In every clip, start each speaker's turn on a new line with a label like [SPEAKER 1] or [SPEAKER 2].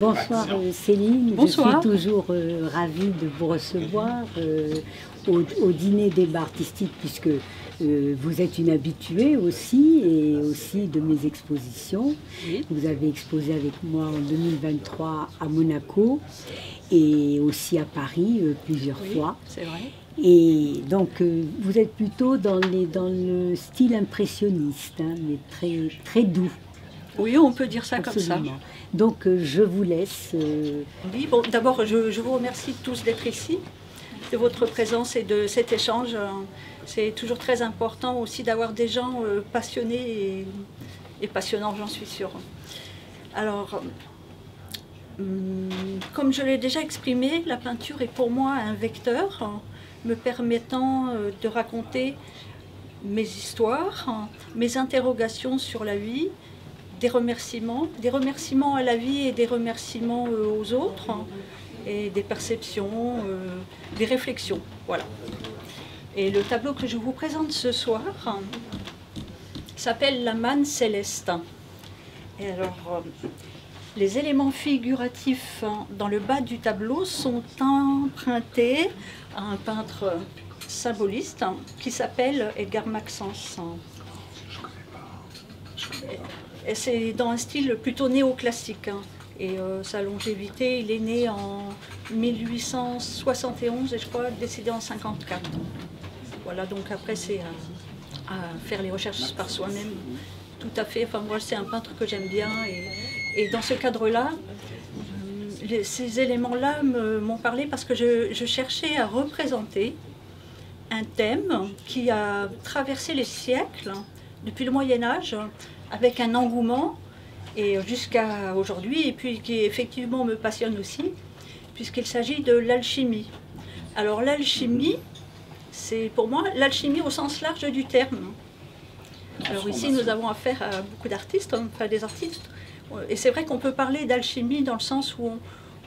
[SPEAKER 1] Bonsoir Céline,
[SPEAKER 2] Bonsoir.
[SPEAKER 1] je suis toujours ravie de vous recevoir au dîner débat artistique puisque vous êtes une habituée aussi et aussi de mes expositions.
[SPEAKER 2] Oui.
[SPEAKER 1] Vous avez exposé avec moi en 2023 à Monaco et aussi à Paris plusieurs fois.
[SPEAKER 2] C'est vrai.
[SPEAKER 1] Et donc vous êtes plutôt dans le style impressionniste, hein, mais très doux.
[SPEAKER 2] Oui, on peut dire ça
[SPEAKER 1] Absolument.
[SPEAKER 2] comme ça.
[SPEAKER 1] Donc je vous laisse.
[SPEAKER 2] Oui, bon, d'abord, je vous remercie tous d'être ici, de votre présence et de cet échange. C'est toujours très important aussi d'avoir des gens passionnés et passionnants, j'en suis sûre. Alors, comme je l'ai déjà exprimé, la peinture est pour moi un vecteur me permettant de raconter mes histoires, mes interrogations sur la vie, des remerciements à la vie et des remerciements aux autres, et des perceptions, des réflexions. Voilà. Et le tableau que je vous présente ce soir s'appelle La manne céleste. Et alors, les éléments figuratifs dans le bas du tableau sont empruntés à un peintre symboliste qui s'appelle Edgar Maxence. Et c'est dans un style plutôt néoclassique. Et sa longévité, il est né en 1871 et je crois décédé en 54. Voilà, donc après c'est à faire les recherches par soi-même. Tout à fait, enfin moi c'est un peintre que j'aime bien et dans ce cadre-là, ces éléments-là m'ont parlé parce que je cherchais à représenter un thème qui a traversé les siècles, depuis le Moyen-Âge, avec un engouement et jusqu'à aujourd'hui, et puis qui effectivement me passionne aussi, puisqu'il s'agit de l'alchimie. Alors l'alchimie, c'est pour moi l'alchimie au sens large du terme. Alors ici nous avons affaire à beaucoup d'artistes, enfin des artistes, et c'est vrai qu'on peut parler d'alchimie dans le sens où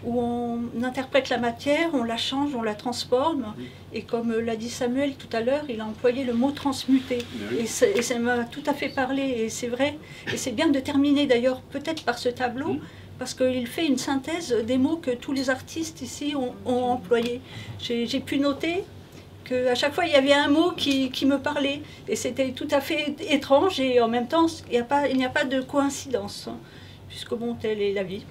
[SPEAKER 2] on interprète la matière, on la change, on la transforme, et comme l'a dit Samuel tout à l'heure, il a employé le mot transmuter, et ça m'a tout à fait parlé, et c'est vrai, et c'est bien de terminer d'ailleurs peut-être par ce tableau, parce qu'il fait une synthèse des mots que tous les artistes ici ont employés. J'ai pu noter qu'à chaque fois il y avait un mot qui me parlait, et c'était tout à fait étrange, et en même temps il n'y a pas de coïncidence, puisque bon, telle est la vie.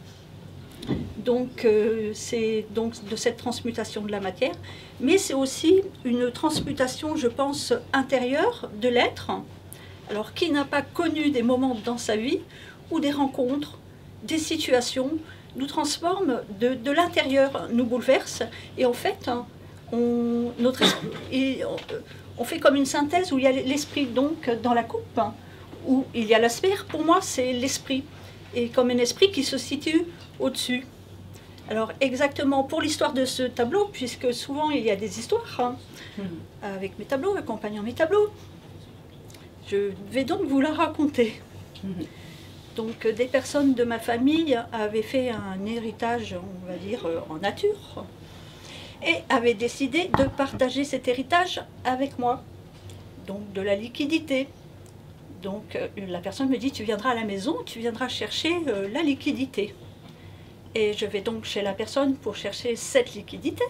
[SPEAKER 2] Donc c'est donc de cette transmutation de la matière, mais c'est aussi une transmutation, je pense, intérieure de l'être. Alors qui n'a pas connu des moments dans sa vie où des rencontres, des situations nous transforment de l'intérieur, nous bouleversent, et en fait on fait comme une synthèse où il y a l'esprit donc dans la coupe, où il y a la sphère, pour moi c'est l'esprit, et comme un esprit qui se situe au-dessus. Alors exactement pour l'histoire de ce tableau, puisque souvent il y a des histoires avec mes tableaux, accompagnant mes tableaux, je vais donc vous la raconter. Donc des personnes de ma famille avaient fait un héritage, on va dire, en nature, et avaient décidé de partager cet héritage avec moi, donc de la liquidité. Donc la personne me dit, tu viendras à la maison, tu viendras chercher la liquidité. Et je vais donc chez la personne pour chercher cette liquidité.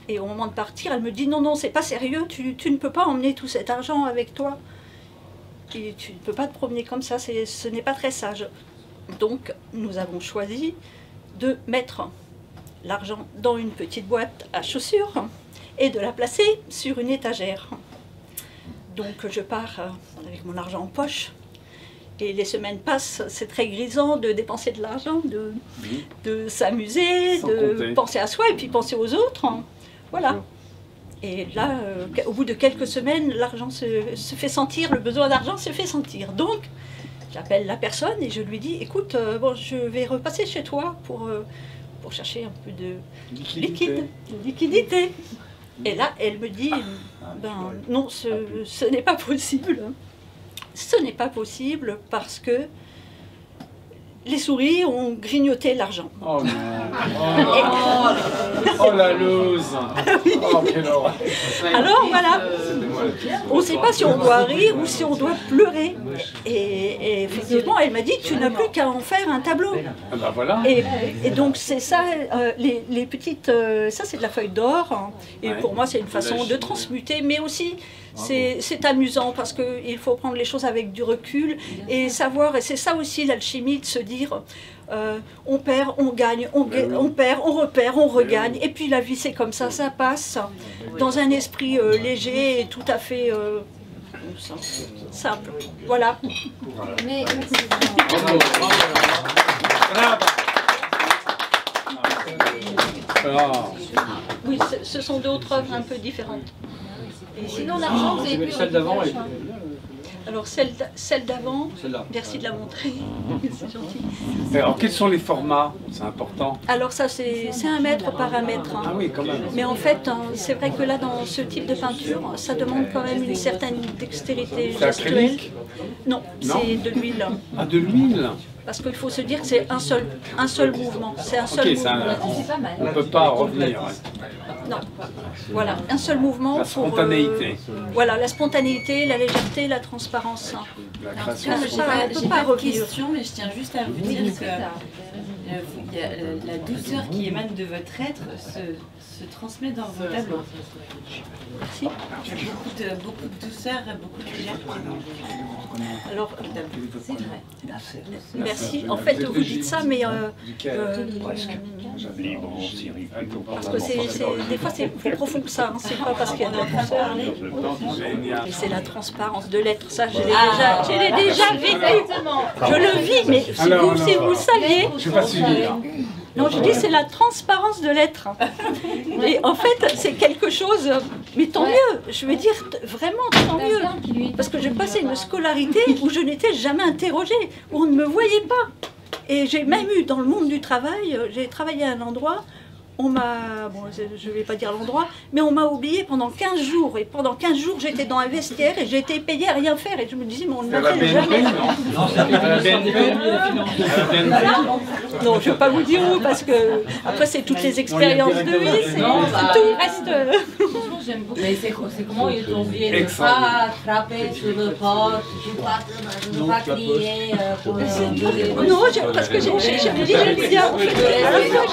[SPEAKER 2] Et au moment de partir, elle me dit, non, non, c'est pas sérieux, tu ne peux pas emmener tout cet argent avec toi. Et tu ne peux pas te promener comme ça, ce n'est pas très sage. Donc nous avons choisi de mettre l'argent dans une petite boîte à chaussures et de la placer sur une étagère. Donc je pars avec mon argent en poche. Et les semaines passent, c'est très grisant de dépenser de l'argent, de s'amuser, de penser à soi et puis penser aux autres. Voilà. Et là, au bout de quelques semaines, l'argent se fait sentir, le besoin d'argent se fait sentir. Donc, j'appelle la personne et je lui dis, écoute, bon, je vais repasser chez toi pour chercher un peu de liquidité. Et là, elle me dit, ben non, ce n'est pas possible. Ce n'est pas possible parce que les souris ont grignoté l'argent.
[SPEAKER 3] Oh non. Oh la loose. Oh quelle horreur.
[SPEAKER 2] Alors voilà, on ne sait pas si on doit rire ou si on doit pleurer. Et effectivement, elle m'a dit, tu n'as plus qu'à en faire un tableau.
[SPEAKER 3] Ah bah voilà.
[SPEAKER 2] Et donc c'est ça, les petites, ça c'est de la feuille d'or. Hein, et pour moi c'est une façon de transmuter, mais aussi c'est amusant parce qu'il faut prendre les choses avec du recul et savoir, et c'est ça aussi l'alchimie, de se dire on perd, on gagne, on perd, on repère, on regagne, et puis la vie c'est comme ça passe dans un esprit léger et tout à fait simple. Voilà.
[SPEAKER 4] Mais
[SPEAKER 2] oui, ce sont d'autres œuvres un peu différentes.
[SPEAKER 4] et sinon, l'argent, vous avez pu
[SPEAKER 5] Celle d'avant,
[SPEAKER 2] Alors celle d'avant, merci de la montrer, c'est gentil.
[SPEAKER 3] Alors quels sont les formats? C'est important.
[SPEAKER 2] Alors ça c'est 1 mètre par 1 mètre. Hein.
[SPEAKER 3] Ah oui, quand même.
[SPEAKER 2] Mais en fait, hein, c'est vrai que là dans ce type de peinture, ça demande quand même une certaine dextérité
[SPEAKER 3] C'est
[SPEAKER 2] gestuelle.
[SPEAKER 3] acrylique?
[SPEAKER 2] Non, c'est de l'huile.
[SPEAKER 3] Ah, de l'huile?
[SPEAKER 2] Parce qu'il faut se dire que c'est un seul mouvement. C'est un seul
[SPEAKER 3] Ok, c'est
[SPEAKER 2] mouvement.
[SPEAKER 4] C'est pas mal.
[SPEAKER 3] on ne peut pas revenir.
[SPEAKER 2] Non, voilà, un seul mouvement.
[SPEAKER 3] La
[SPEAKER 2] pour,
[SPEAKER 3] spontanéité.
[SPEAKER 2] voilà, la spontanéité, la légèreté, la transparence.
[SPEAKER 3] La
[SPEAKER 4] En tout
[SPEAKER 3] création.
[SPEAKER 4] cas,
[SPEAKER 2] On peut
[SPEAKER 4] j'ai
[SPEAKER 2] pas-
[SPEAKER 4] pas,
[SPEAKER 2] on peut
[SPEAKER 4] j'ai
[SPEAKER 2] pas
[SPEAKER 4] pas de
[SPEAKER 2] revenir.
[SPEAKER 4] question, mais je tiens juste à vous dire que il y a la douceur qui émane de votre être se transmet dans vos tableaux.
[SPEAKER 2] Merci.
[SPEAKER 4] Beaucoup de douceur et beaucoup de légèreté dans
[SPEAKER 2] Alors,
[SPEAKER 4] vos tableaux. C'est vrai.
[SPEAKER 2] merci. En fait, vous dites ça, mais parce que des fois c'est plus profond que ça. Hein. C'est pas parce qu'il y a de la douceur.
[SPEAKER 3] Génial.
[SPEAKER 2] Mais c'est la transparence de l'être. Ça, je l'ai déjà vécu. Je le vis, mais si vous saviez.
[SPEAKER 3] Je suis pas suivi là.
[SPEAKER 2] Non, je dis c'est la transparence de l'être. Et en fait, c'est quelque chose, mais tant mieux, je veux dire vraiment tant mieux. Parce que j'ai passé une scolarité où je n'étais jamais interrogée, où on ne me voyait pas. Et j'ai même eu dans le monde du travail, j'ai travaillé à un endroit, on m'a, bon je ne vais pas dire l'endroit, mais on m'a oublié pendant 15 jours. Et pendant 15 jours, j'étais dans un vestiaire et j'ai été payée à rien faire. Et je me disais, mais on ne
[SPEAKER 3] C'est la
[SPEAKER 2] m'appelle
[SPEAKER 3] BNP,
[SPEAKER 2] jamais.
[SPEAKER 3] non? À la BNP? À la BNP?
[SPEAKER 2] Non, je ne vais pas vous dire où, parce que après, c'est toutes les expériences de vie, c'est tout reste.
[SPEAKER 4] Franchement, j'aime beaucoup.
[SPEAKER 6] Mais c'est comment ils t'ont dit de ne
[SPEAKER 3] Excellent.
[SPEAKER 6] pas frapper sur le porte, de ne pas crier pour
[SPEAKER 2] Non, parce que j'aime bien. En fait, à la fois,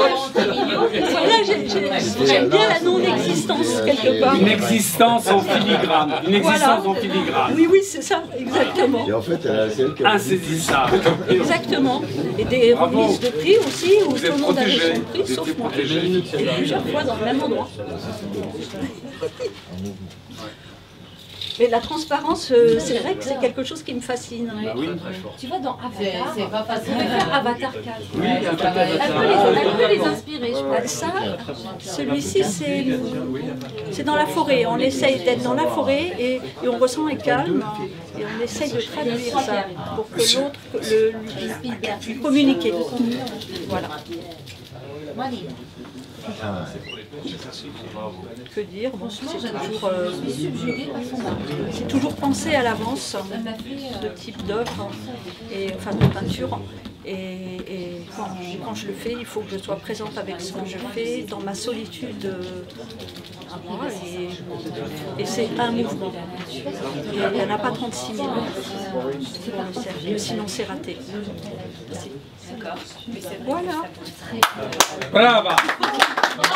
[SPEAKER 2] voilà, j'aime bien la non-existence quelque part.
[SPEAKER 3] Une existence en filigrane. Une existence
[SPEAKER 2] Voilà.
[SPEAKER 3] en filigrane.
[SPEAKER 2] Oui, oui, c'est ça, exactement.
[SPEAKER 7] Et en fait, c'est elle qui a
[SPEAKER 3] Insaisissable.
[SPEAKER 2] Exactement. Et des
[SPEAKER 3] Bravo.
[SPEAKER 2] remises de prix aussi, où
[SPEAKER 3] Vous
[SPEAKER 2] tout
[SPEAKER 3] êtes
[SPEAKER 2] le monde avait
[SPEAKER 3] protégé.
[SPEAKER 2] son prix,
[SPEAKER 3] Vous
[SPEAKER 2] sauf
[SPEAKER 3] étiez
[SPEAKER 2] moi.
[SPEAKER 3] protégé.
[SPEAKER 2] Et plusieurs fois dans le même endroit. Mais la transparence, c'est vrai que c'est quelque chose qui me fascine.
[SPEAKER 3] Bah oui.
[SPEAKER 4] Tu vois, dans Avatar,
[SPEAKER 6] C'est pas facile.
[SPEAKER 4] on peut faire Avatar 4.
[SPEAKER 3] Oui,
[SPEAKER 4] Elle peut les inspirer, je
[SPEAKER 2] Ah, ça, celui-ci, c'est dans la forêt. On essaye d'être dans la forêt et on ressent un calme et on essaye de traduire ça pour que l'autre puisse communiquer. Voilà. Que dire, bon, c'est toujours penser à l'avance de type d'œuvre, enfin de peinture. Et quand je le fais, il faut que je sois présente avec ce que je fais, dans ma solitude à moi, et c'est un mouvement. Et il n'y en a pas 36 000 dans le cercle, sinon c'est raté. Voilà.
[SPEAKER 3] Brava.
[SPEAKER 4] pense.